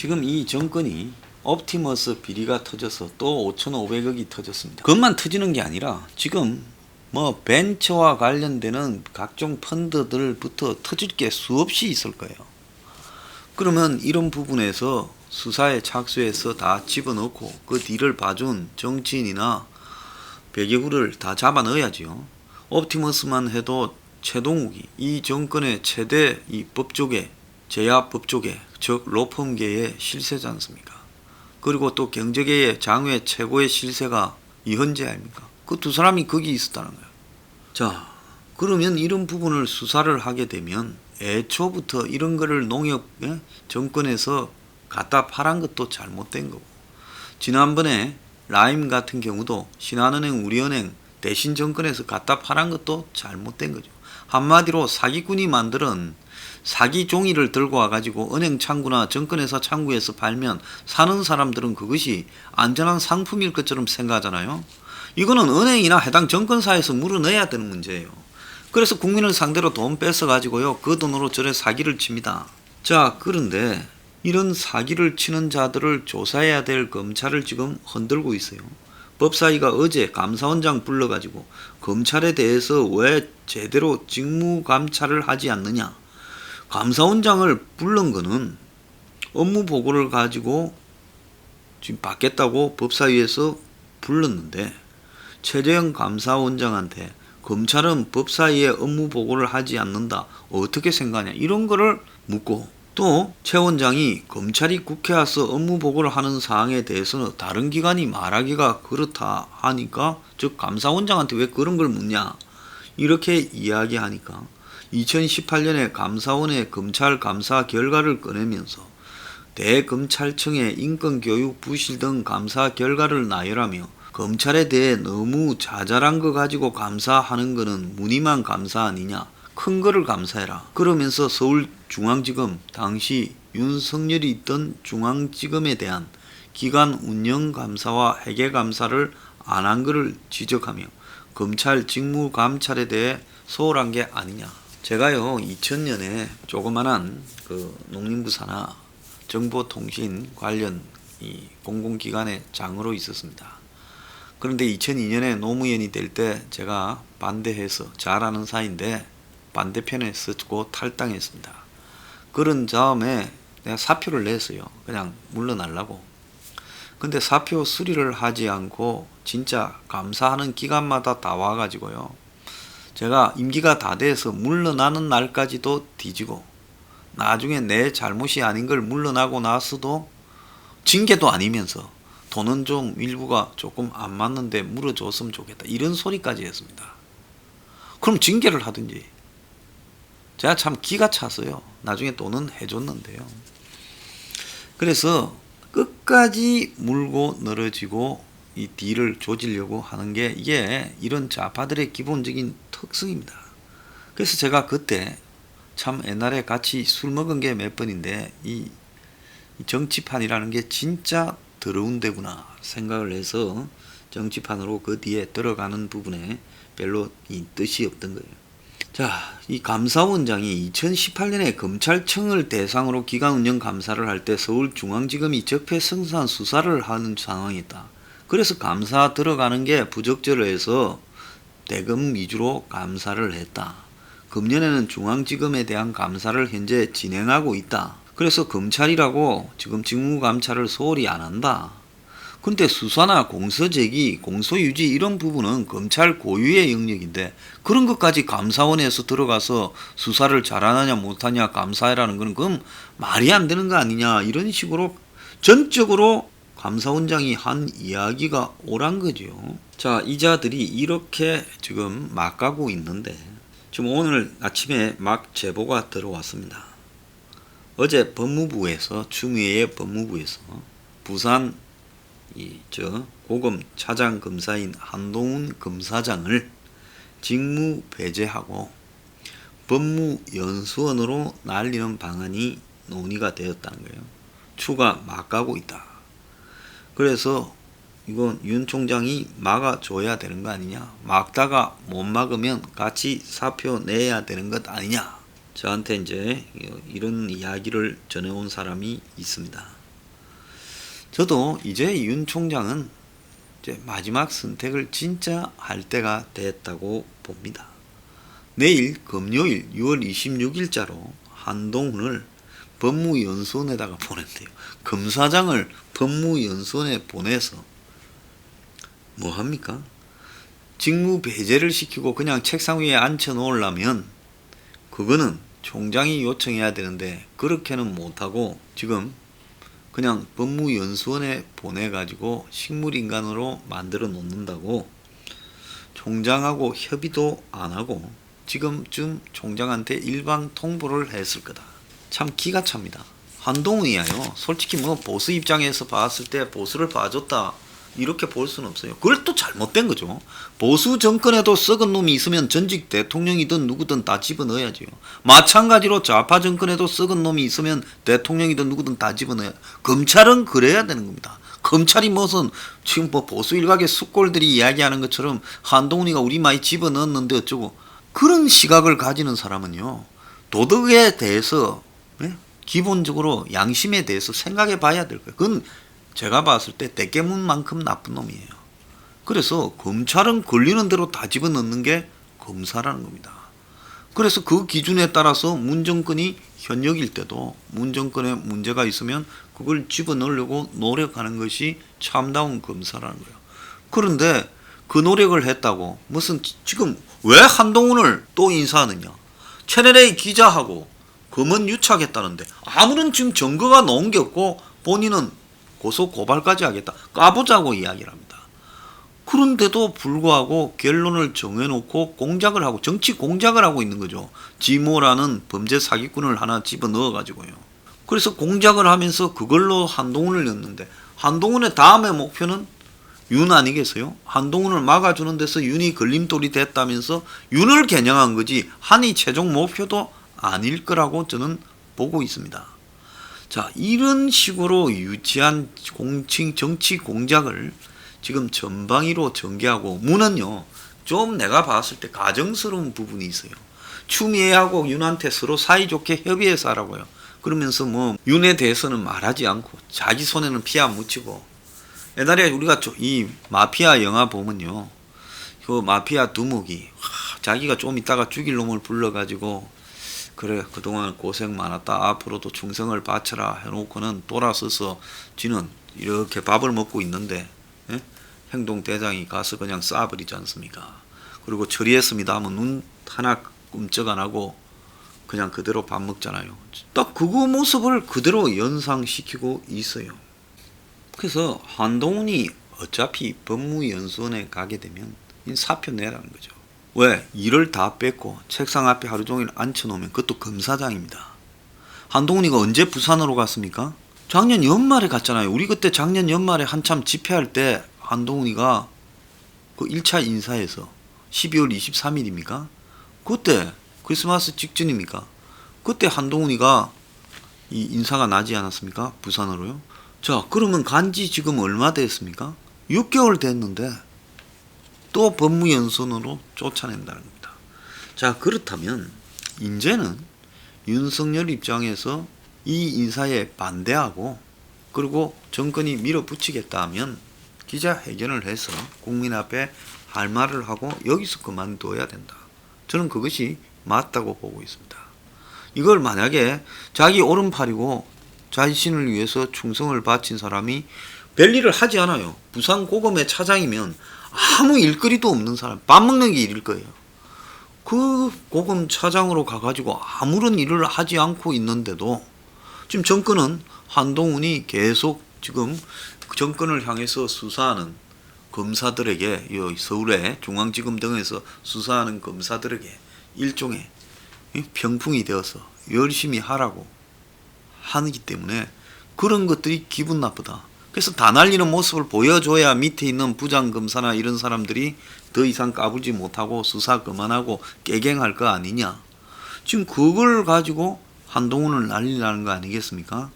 지금 이 정권이 옵티머스 비리가 터져서 또 5,500억이 터졌습니다. 그것만 터지는 게 아니라 지금 뭐 벤처와 관련되는 각종 펀드들부터 터질 게 수없이 있을 거예요. 그러면 이런 부분에서 수사에 착수해서 다 집어넣고 그 뒤를 봐준 정치인이나 배계부를 다 잡아 넣어야지요. 옵티머스만 해도 최동욱이 이 정권의 최대 이 법조계, 제야 법조계, 즉 로펌계의 실세지 않습니까? 그리고 또 경제계의 장외 최고의 실세가 이현재 아닙니까? 그 두 사람이 거기 있었다는 거예요. 자, 그러면 이런 부분을 수사를 하게 되면 애초부터 이런 거를 농협 정권에서 갖다 팔은 것도 잘못된 거고, 지난번에 라임 같은 경우도 신한은행, 우리은행 대신 정권에서 갖다 팔은 것도 잘못된 거죠. 한마디로 사기꾼이 만드는 사기 종이를 들고 와가지고 은행 창구나 정권회사 창구에서 팔면 사는 사람들은 그것이 안전한 상품일 것처럼 생각하잖아요. 이거는 은행이나 해당 정권사에서 물어내야 되는 문제예요. 그래서 국민을 상대로 돈 뺏어가지고요, 그 돈으로 저래 사기를 칩니다. 자, 그런데 이런 사기를 치는 자들을 조사해야 될 검찰을 지금 흔들고 있어요. 법사위가 어제 감사원장 불러가지고 검찰에 대해서 왜 제대로 직무감찰을 하지 않느냐. 감사원장을 부른 거는 업무 보고를 가지고 지금 받겠다고 법사위에서 불렀는데, 최재형 감사원장한테 검찰은 법사위에 업무 보고를 하지 않는다, 어떻게 생각하냐, 이런 거를 묻고, 또 최 원장이 검찰이 국회에 와서 업무 보고를 하는 사항에 대해서는 다른 기관이 말하기가 그렇다 하니까, 즉 감사원장한테 왜 그런 걸 묻냐, 이렇게 이야기하니까 2018년에 감사원의 검찰 감사 결과를 꺼내면서 대검찰청의 인권교육 부실 등 감사 결과를 나열하며 검찰에 대해 너무 자잘한 거 가지고 감사하는 거는 무늬만 감사 아니냐, 큰 거를 감사해라. 그러면서 서울중앙지검, 당시 윤석열이 있던 중앙지검에 대한 기관 운영감사와 회계감사를 안 한 것을 지적하며 검찰 직무감찰에 대해 소홀한 게 아니냐. 제가요 2000년에 조그만한 그 농림부 산하 정보통신 관련 이 공공기관의 장으로 있었습니다. 그런데 2002년에 노무현이 될 때 제가 반대해서, 잘 아는 사이인데 반대편에 서고 탈당했습니다. 그런 다음에 내가 사표를 냈어요. 그냥 물러나려고. 근데 사표 수리를 하지 않고 진짜 감사하는 기간마다 다 와가지고요, 제가 임기가 다 돼서 물러나는 날까지도 뒤지고, 나중에 내 잘못이 아닌 걸 물러나고 나서도 징계도 아니면서 돈은 좀 일부가 조금 안 맞는데 물어줬으면 좋겠다, 이런 소리까지 했습니다. 그럼 징계를 하든지. 제가 참 기가 찼어요. 나중에 돈은 해줬는데요. 그래서 끝까지 물고 늘어지고 이 딜을 조지려고 하는 게, 이게 이런 좌파들의 기본적인 특성입니다. 그래서 제가 그때 참 옛날에 같이 술 먹은 게 몇 번인데, 이 정치판이라는 게 진짜 더러운 데구나 생각을 해서 정치판으로 그 뒤에 들어가는 부분에 별로 이 뜻이 없던 거예요. 자, 이 감사원장이 2018년에 검찰청을 대상으로 기관 운영 감사를 할 때 서울중앙지검이 적폐청산 수사를 하는 상황이었다. 그래서 감사 들어가는 게 부적절해서 대검 위주로 감사를 했다. 금년에는 중앙지검에 대한 감사를 현재 진행하고 있다. 그래서 검찰이라고 지금 직무감찰을 소홀히 안 한다. 근데 수사나 공소제기, 공소유지 이런 부분은 검찰 고유의 영역인데, 그런 것까지 감사원에서 들어가서 수사를 잘하느냐 못하냐 감사해라는 건 그건 말이 안 되는 거 아니냐, 이런 식으로 전적으로 감사원장이 한 이야기가 옳은 거죠. 자, 이자들이 이렇게 지금 막 가고 있는데, 지금 오늘 아침에 막 제보가 들어왔습니다. 어제 법무부에서, 추미애 법무부에서 부산 고검 차장 검사인 한동훈 검사장을 직무 배제하고 법무연수원으로 날리는 방안이 논의가 되었다는 거예요. 추가 막 가고 있다. 그래서 이건 윤 총장이 막아줘야 되는 거 아니냐, 막다가 못 막으면 같이 사표 내야 되는 것 아니냐, 저한테 이제 이런 이야기를 전해온 사람이 있습니다. 저도 이제 윤 총장은 이제 마지막 선택을 진짜 할 때가 됐다고 봅니다. 내일 금요일 6월 26일자로 한동훈을 법무연수원에다가 보낸대요. 검사장을 법무연수원에 보내서 뭐 합니까? 직무 배제를 시키고 그냥 책상 위에 앉혀 놓으려면 그거는 총장이 요청해야 되는데 그렇게는 못하고 지금 그냥 법무연수원에 보내가지고 식물인간으로 만들어 놓는다고 총장하고 협의도 안 하고 지금쯤 총장한테 일방 통보를 했을 거다. 참 기가 찹니다. 한동훈이야요. 솔직히 뭐 보수 입장에서 봤을 때 보수를 봐줬다 이렇게 볼 수는 없어요. 그걸 또 잘못된 거죠. 보수 정권에도 썩은 놈이 있으면 전직 대통령이든 누구든 다 집어넣어야죠. 마찬가지로 좌파 정권에도 썩은 놈이 있으면 대통령이든 누구든 다 집어넣어야. 검찰은 그래야 되는 겁니다. 검찰이 무슨 지금 뭐 보수 일각의 숙골들이 이야기하는 것처럼 한동훈이가 우리 많이 집어넣었는데 어쩌고 그런 시각을 가지는 사람은요. 도덕에 대해서 기본적으로 양심에 대해서 생각해 봐야 될 거예요. 그건 제가 봤을 때 대깨문만큼 나쁜 놈이에요. 그래서 검찰은 걸리는 대로 다 집어넣는 게 검사라는 겁니다. 그래서 그 기준에 따라서 문 정권이 현역일 때도 문 정권에 문제가 있으면 그걸 집어넣으려고 노력하는 것이 참다운 검사라는 거예요. 그런데 그 노력을 했다고 무슨 지금 왜 한동훈을 또 인사하느냐. 채널A 기자하고 검언 유착했다는데 아무런 지금 증거가 나온 게 없고 본인은 고소 고발까지 하겠다. 까보자고 이야기를 합니다. 그런데도 불구하고 결론을 정해놓고 공작을 하고 정치 공작을 하고 있는 거죠. 지모라는 범죄 사기꾼을 하나 집어넣어가지고요. 그래서 공작을 하면서 그걸로 한동훈을 였는데 한동훈의 다음의 목표는 윤 아니겠어요? 한동훈을 막아주는 데서 윤이 걸림돌이 됐다면서 윤을 겨냥한 거지 한이 최종 목표도 아닐 거라고 저는 보고 있습니다. 자, 이런 식으로 유치한 정치 공작을 지금 전방위로 전개하고 문은요. 좀 내가 봤을 때 가정스러운 부분이 있어요. 추미애하고 윤한테 서로 사이좋게 협의해서 하라고요. 그러면서 뭐 윤에 대해서는 말하지 않고 자기 손에는 피 안 묻히고 옛날에 우리가 이 마피아 영화 보면요. 그 마피아 두목이 자기가 좀 있다가 죽일 놈을 불러가지고 그래 그동안 고생 많았다 앞으로도 충성을 바쳐라 해놓고는 돌아서서 지는 이렇게 밥을 먹고 있는데 행동대장이 가서 그냥 쏴버리지 않습니까? 그리고 처리했습니다 하면 눈 하나 끔찍 안 하고 그냥 그대로 밥 먹잖아요. 딱 그거 모습을 그대로 연상시키고 있어요. 그래서 한동훈이 어차피 법무연수원에 가게 되면 사표 내라는 거죠. 왜? 일을 다 뺏고 책상 앞에 하루 종일 앉혀놓으면 그것도 검사장입니다. 한동훈이가 언제 부산으로 갔습니까? 작년 연말에 갔잖아요. 우리 그때 작년 연말에 한참 집회할 때 한동훈이가 그 1차 인사에서 12월 23일입니까? 그때 크리스마스 직전입니까? 그때 한동훈이가 이 인사가 나지 않았습니까? 부산으로요. 자, 그러면 간지 지금 얼마 됐습니까? 6개월 됐는데 또 법무연수원으로 쫓아낸다는 겁니다. 자, 그렇다면 이제는 윤석열 입장에서 이 인사에 반대하고 그리고 정권이 밀어붙이겠다 하면 기자회견을 해서 국민 앞에 할 말을 하고 여기서 그만둬야 된다. 저는 그것이 맞다고 보고 있습니다. 이걸 만약에 자기 오른팔이고 자신을 위해서 충성을 바친 사람이 별일을 하지 않아요. 부산 고검의 차장이면 아무 일거리도 없는 사람, 밥 먹는 게 일일 거예요. 그 고검 차장으로 가가지고 아무런 일을 하지 않고 있는데도 지금 정권은 한동훈이 계속 지금 정권을 향해서 수사하는 검사들에게 서울의 중앙지검 등에서 수사하는 검사들에게 일종의 병풍이 되어서 열심히 하라고 하기 때문에 그런 것들이 기분 나쁘다. 그래서 다 날리는 모습을 보여줘야 밑에 있는 부장검사나 이런 사람들이 더 이상 까불지 못하고 수사 그만하고 깨갱할 거 아니냐. 지금 그걸 가지고 한동훈을 날리라는 거 아니겠습니까?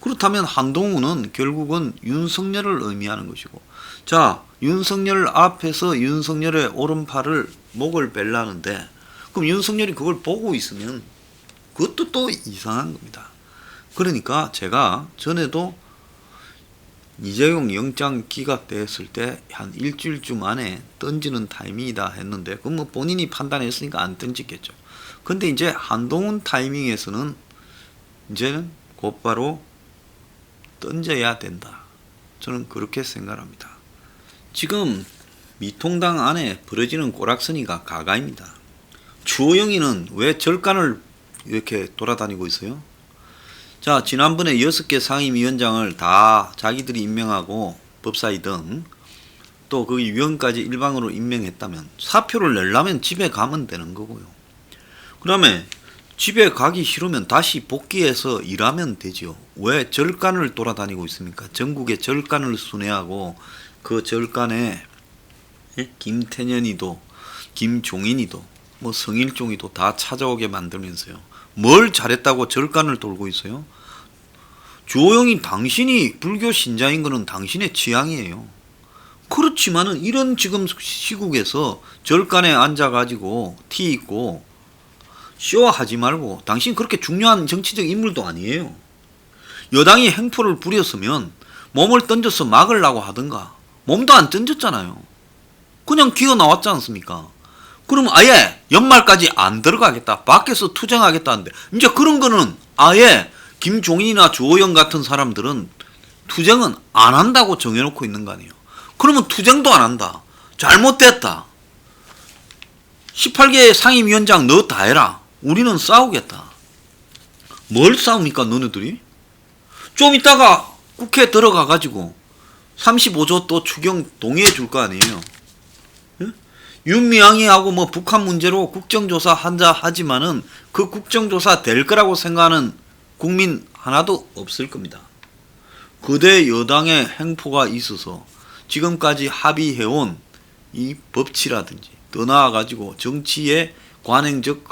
그렇다면 한동훈은 결국은 윤석열을 의미하는 것이고, 자, 윤석열 앞에서 윤석열의 오른팔을 목을 벨라는데 그럼 윤석열이 그걸 보고 있으면 그것도 또 이상한 겁니다. 그러니까 제가 전에도 이재용 영장 기각됐을 때 한 일주일쯤 안에 던지는 타이밍이다 했는데 그건 뭐 본인이 판단했으니까 안 던지겠죠. 근데 이제 한동훈 타이밍에서는 이제는 곧바로 던져야 된다. 저는 그렇게 생각합니다. 지금 미통당 안에 벌어지는 꼬락서니가 가가입니다. 주호영이는 왜 절간을 이렇게 돌아다니고 있어요? 자, 지난번에 6개 상임위원장을 다 자기들이 임명하고 법사위든 또 그 위원까지 일방으로 임명했다면 사표를 내려면 집에 가면 되는 거고요. 그 다음에 집에 가기 싫으면 다시 복귀해서 일하면 되죠. 왜 절간을 돌아다니고 있습니까? 전국의 절간을 순회하고 그 절간에 김태년이도 김종인이도 뭐 성일종이도 다 찾아오게 만들면서요. 뭘 잘했다고 절간을 돌고 있어요? 주호영이 당신이 불교 신자인 거는 당신의 취향이에요. 그렇지만은 이런 지금 시국에서 절간에 앉아가지고 티 입고 쇼하지 말고 당신 그렇게 중요한 정치적 인물도 아니에요. 여당이 행포를 부렸으면 몸을 던져서 막으려고 하든가 몸도 안 던졌잖아요. 그냥 기어 나왔지 않습니까? 그럼 아예 연말까지 안 들어가겠다. 밖에서 투쟁하겠다는데 이제 그런 거는 아예 김종인이나 주호영 같은 사람들은 투쟁은 안 한다고 정해놓고 있는 거 아니에요. 그러면 투쟁도 안 한다. 잘못됐다. 18개 상임위원장 너 다 해라. 우리는 싸우겠다. 뭘 싸웁니까 너네들이? 좀 이따가 국회 들어가가지고 35조 또 추경 동의해 줄 거 아니에요. 윤미향이하고 뭐 북한 문제로 국정조사 한자 하지만은 그 국정조사 될 거라고 생각하는 국민 하나도 없을 겁니다. 거대 여당의 행포가 있어서 지금까지 합의해온 이 법치라든지 더 나아가지고 정치의 관행적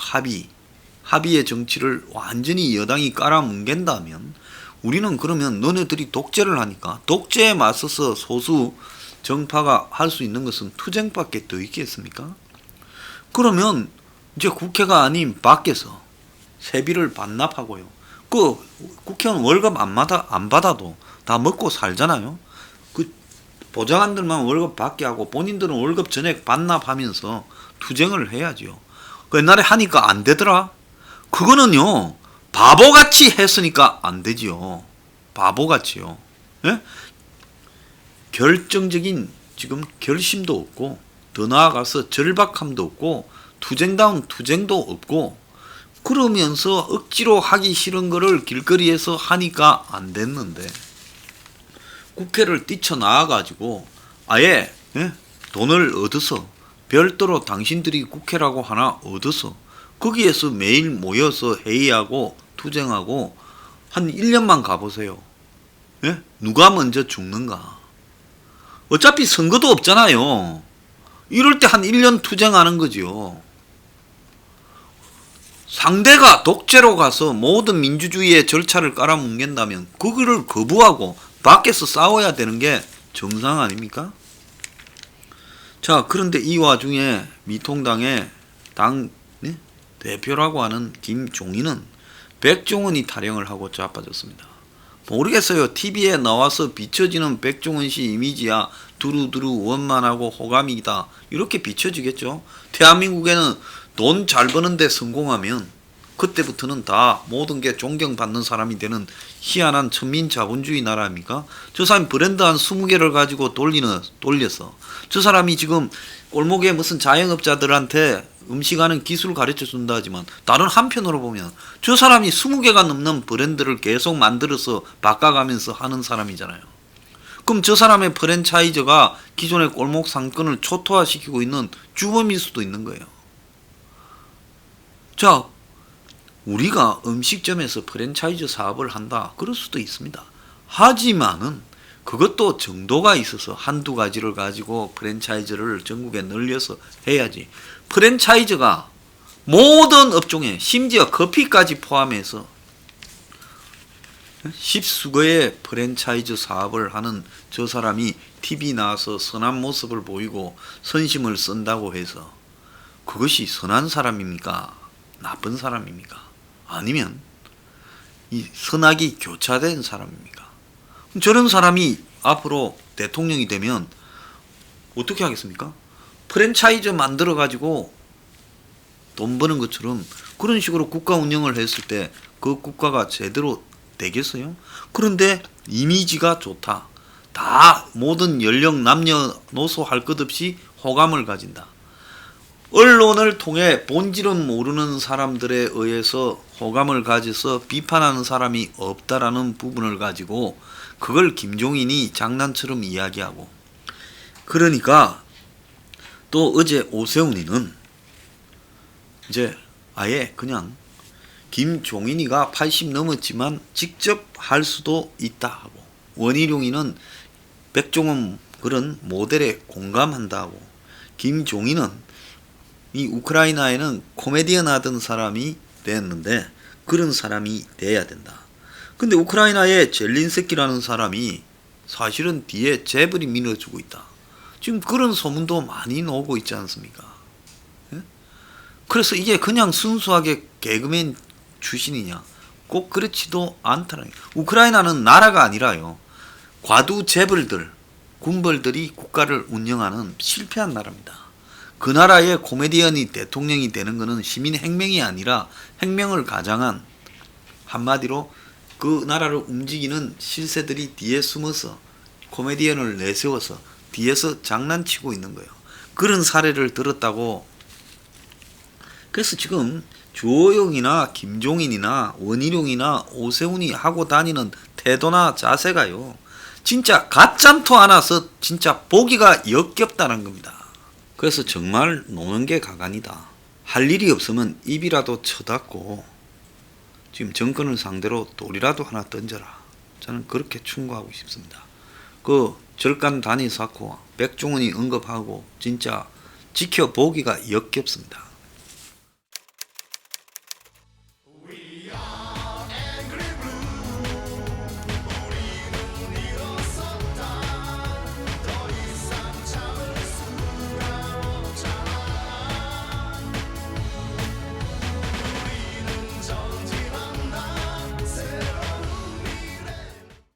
합의의 정치를 완전히 여당이 깔아뭉갠다면 우리는 그러면 너네들이 독재를 하니까 독재에 맞서서 소수 정파가 할 수 있는 것은 투쟁밖에 더 있겠습니까? 그러면 이제 국회가 아닌 밖에서 세비를 반납하고요. 그 국회의원 월급 안 받아도 다 먹고 살잖아요. 그 보좌관들만 월급 받게 하고 본인들은 월급 전액 반납하면서 투쟁을 해야죠. 그 옛날에 하니까 안 되더라. 그거는요 바보같이 했으니까 안 되지요. 바보같이요. 예? 결정적인 지금 결심도 없고 더 나아가서 절박함도 없고 투쟁다운 투쟁도 없고 그러면서 억지로 하기 싫은 거를 길거리에서 하니까 안 됐는데 국회를 뛰쳐나와가지고 아예 돈을 얻어서 별도로 당신들이 국회라고 하나 얻어서 거기에서 매일 모여서 회의하고 투쟁하고 한 1년만 가보세요. 누가 먼저 죽는가? 어차피 선거도 없잖아요. 이럴 때 한 1년 투쟁하는 거죠. 상대가 독재로 가서 모든 민주주의의 절차를 깔아뭉갠다면 그거를 거부하고 밖에서 싸워야 되는 게 정상 아닙니까? 자, 그런데 이 와중에 미통당의 당 대표라고 하는 김종인은 백종원이 타령을 하고 자빠졌습니다. 모르겠어요. TV에 나와서 비춰지는 백종원 씨 이미지야 두루두루 원만하고 호감이다. 이렇게 비춰지겠죠. 대한민국에는 돈 잘 버는데 성공하면 그때부터는 다 모든 게 존경받는 사람이 되는 희한한 천민자본주의 나라입니까? 저 사람이 브랜드 한 20개를 가지고 돌려서 저 사람이 지금 골목에 무슨 자영업자들한테 음식하는 기술을 가르쳐 준다 하지만 다른 한편으로 보면 저 사람이 20개가 넘는 브랜드를 계속 만들어서 바꿔가면서 하는 사람이잖아요. 그럼 저 사람의 프랜차이저가 기존의 골목 상권을 초토화시키고 있는 주범일 수도 있는 거예요. 자, 우리가 음식점에서 프랜차이즈 사업을 한다. 그럴 수도 있습니다. 하지만은 그것도 정도가 있어서 한두 가지를 가지고 프랜차이즈를 전국에 늘려서 해야지. 프랜차이즈가 모든 업종에 심지어 커피까지 포함해서 십수거의 프랜차이즈 사업을 하는 저 사람이 TV 나와서 선한 모습을 보이고 선심을 쓴다고 해서 그것이 선한 사람입니까? 나쁜 사람입니까? 아니면 이 선악이 교차된 사람입니까? 저런 사람이 앞으로 대통령이 되면 어떻게 하겠습니까? 프랜차이즈 만들어 가지고 돈 버는 것처럼 그런 식으로 국가 운영을 했을 때 그 국가가 제대로 되겠어요? 그런데 이미지가 좋다. 다 모든 연령 남녀노소 할 것 없이 호감을 가진다. 언론을 통해 본질은 모르는 사람들에 의해서 호감을 가져서 비판하는 사람이 없다라는 부분을 가지고 그걸 김종인이 장난처럼 이야기하고, 그러니까 또 어제 오세훈이는 이제 아예 그냥 김종인이가 80 넘었지만 직접 할 수도 있다 하고, 원희룡이는 백종원 그런 모델에 공감한다 하고, 김종인은 이 우크라이나에는 코미디언 하던 사람이 됐는데 그런 사람이 돼야 된다. 근데 우크라이나에 젤린스키라는 사람이 사실은 뒤에 재벌이 밀어주고 있다. 지금 그런 소문도 많이 나오고 있지 않습니까? 예? 그래서 이게 그냥 순수하게 개그맨 출신이냐? 꼭 그렇지도 않다는 거예요. 우크라이나는 나라가 아니라요, 과두 재벌들, 군벌들이 국가를 운영하는 실패한 나라입니다. 그 나라의 코미디언이 대통령이 되는 것은 시민 혁명이 아니라 혁명을 가장한, 한마디로 그 나라를 움직이는 실세들이 뒤에 숨어서 코미디언을 내세워서 뒤에서 장난치고 있는 거예요. 그런 사례를 들었다고. 그래서 지금 주호영이나 김종인이나 원희룡이나 오세훈이 하고 다니는 태도나 자세가요, 진짜 갓잠토 안아서 진짜 보기가 역겹다는 겁니다. 그래서 정말 노는 게 가관이다. 할 일이 없으면 입이라도 쳐닫고 지금 정권을 상대로 돌이라도 하나 던져라. 저는 그렇게 충고하고 싶습니다. 그 절간 단위 쌓고 백종원이 언급하고 진짜 지켜보기가 역겹습니다.